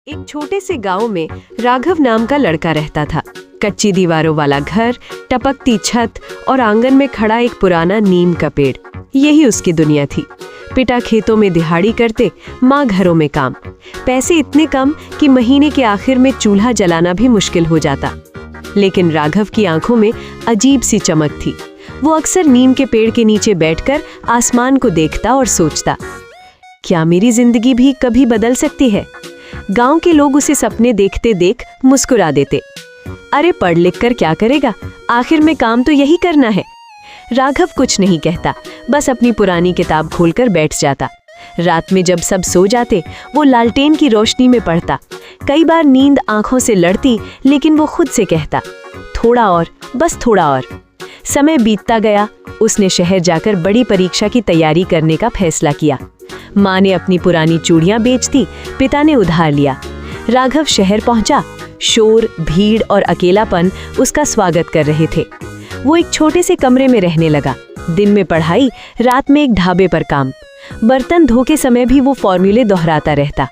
एक छोटे से गांव में राघव नाम का लड़का रहता था। कच्ची दीवारों वाला घर, टपकती छत और आंगन में खड़ा एक पुराना नीम का पेड़, यही उसकी दुनिया थी। पिता खेतों में दिहाड़ी करते, माँ घरों में काम। पैसे इतने कम कि महीने के आखिर में चूल्हा जलाना भी मुश्किल हो जाता। लेकिन राघव की आंखों में अजीब सी चमक थी। वो अक्सर नीम के पेड़ के नीचे बैठकर आसमान को देखता और सोचता, क्या मेरी जिंदगी भी कभी बदल सकती है? गांव के लोग उसे सपने देखते देख मुस्कुरा देते। अरे पढ़ लिख कर क्या करेगा, आखिर में काम तो यही करना है। राघव कुछ नहीं कहता, बस अपनी पुरानी किताब खोलकर बैठ जाता। रात में जब सब सो जाते, वो लालटेन की रोशनी में पढ़ता। कई बार नींद आंखों से लड़ती, लेकिन वो खुद से कहता, थोड़ा और, बस थोड़ा और। समय बीतता गया। उसने शहर जाकर बड़ी परीक्षा की तैयारी करने का फैसला किया। माँ ने अपनी पुरानी चूड़ियां बेच दी, पिता ने उधार लिया। राघव शहर पहुंचा। शोर, भीड़ और अकेलापन उसका स्वागत कर रहे थे। वो एक छोटे से कमरे में रहने लगा। दिन में पढ़ाई, रात में एक ढाबे पर काम। बर्तन धोते समय भी वो फॉर्मूले दोहराता रहता।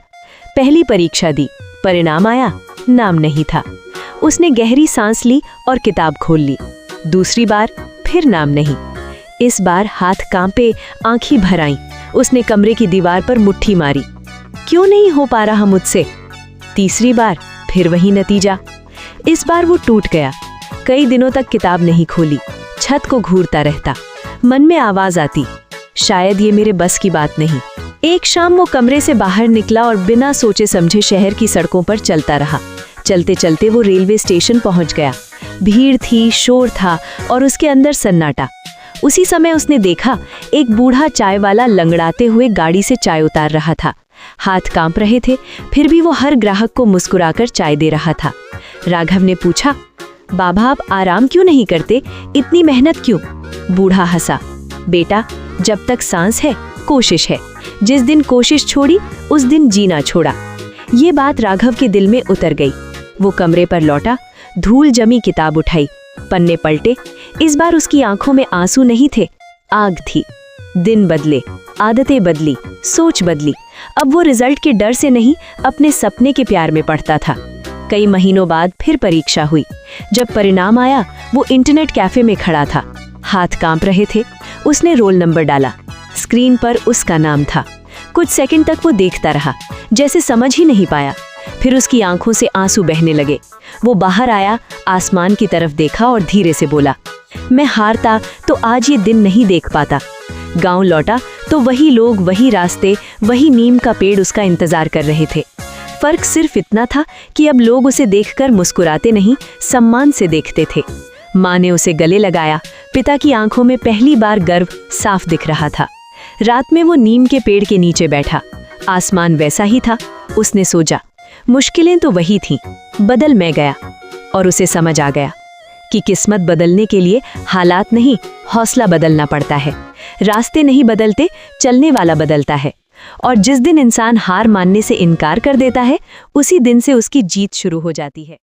पहली परीक्षा दी, परिणाम आया, नाम नहीं था। उसने गहरी सांस ली और किताब खोल ली। दूसरी बार, फिर नाम नहीं। इस बार हाथ कांपे, आंखें भर आईं। उसने कमरे की दीवार पर मुट्ठी मारी, क्यों नहीं हो पा रहा मुझसे? तीसरी बार, फिर वही नतीजा। इस बार वो टूट गया। कई दिनों तक किताब नहीं खोली, छत को घूरता रहता। मन में आवाज आती, शायद ये मेरे बस की बात नहीं। एक शाम वो कमरे से बाहर निकला और बिना सोचे समझे शहर की सड़कों पर चलता रहा। चलते चलते वो रेलवे स्टेशन पहुंच गया। भीड़ थी, शोर था और उसके अंदर सन्नाटा। उसी समय उसने देखा, एक बूढ़ा चाय वाला लंगड़ाते हुए गाड़ी से चाय उतार रहा था। हाथ कांप रहे थे, फिर भी वो हर ग्राहक को मुस्कुराकर चाय दे रहा था। राघव ने पूछा, बाबा आप आराम क्यों नहीं करते, इतनी मेहनत क्यों? बूढ़ा हंसा, बेटा जब तक सांस है कोशिश है, जिस दिन कोशिश छोड़ी उस दिन जीना छोड़ा। ये बात राघव के दिल में उतर गई। वो कमरे पर लौटा, धूल जमी किताब उठाई, पन्ने पलटे। इस बार उसकी आंखों में आंसू नहीं थे, आग थी। दिन बदले, आदतें बदली, सोच बदली। अब वो रिजल्ट के डर से नहीं, अपने सपने के प्यार में पढ़ता था। कई महीनों बाद फिर परीक्षा हुई। जब परिणाम आया, वो इंटरनेट कैफे में खड़ा था। हाथ कांप रहे थे। उसने रोल नंबर डाला। स्क्रीन पर उसका नाम था। कुछ सेकंड तक वो देखता रहा, जैसे समझ ही नहीं पाया। फिर उसकी आंखों से आंसू बहने लगे। वो बाहर आया, आसमान की तरफ देखा और धीरे से बोला, मैं हारता तो आज ये दिन नहीं देख पाता। गांव लौटा तो वही लोग, वही रास्ते, वही नीम का पेड़ उसका इंतजार कर रहे थे। फर्क सिर्फ इतना था कि अब लोग उसे देखकर मुस्कुराते नहीं, सम्मान से देखते थे। माँ ने उसे गले लगाया। पिता की आंखों में पहली बार गर्व साफ दिख रहा था। रात में वो नीम के पेड़ के नीचे बैठा। आसमान वैसा ही था। उसने सोचा, मुश्किलें तो वही थीं, बदल मैं गया। और उसे समझ आ गया कि किस्मत बदलने के लिए हालात नहीं, हौसला बदलना पड़ता है। रास्ते नहीं बदलते, चलने वाला बदलता है। और जिस दिन इंसान हार मानने से इनकार कर देता है, उसी दिन से उसकी जीत शुरू हो जाती है।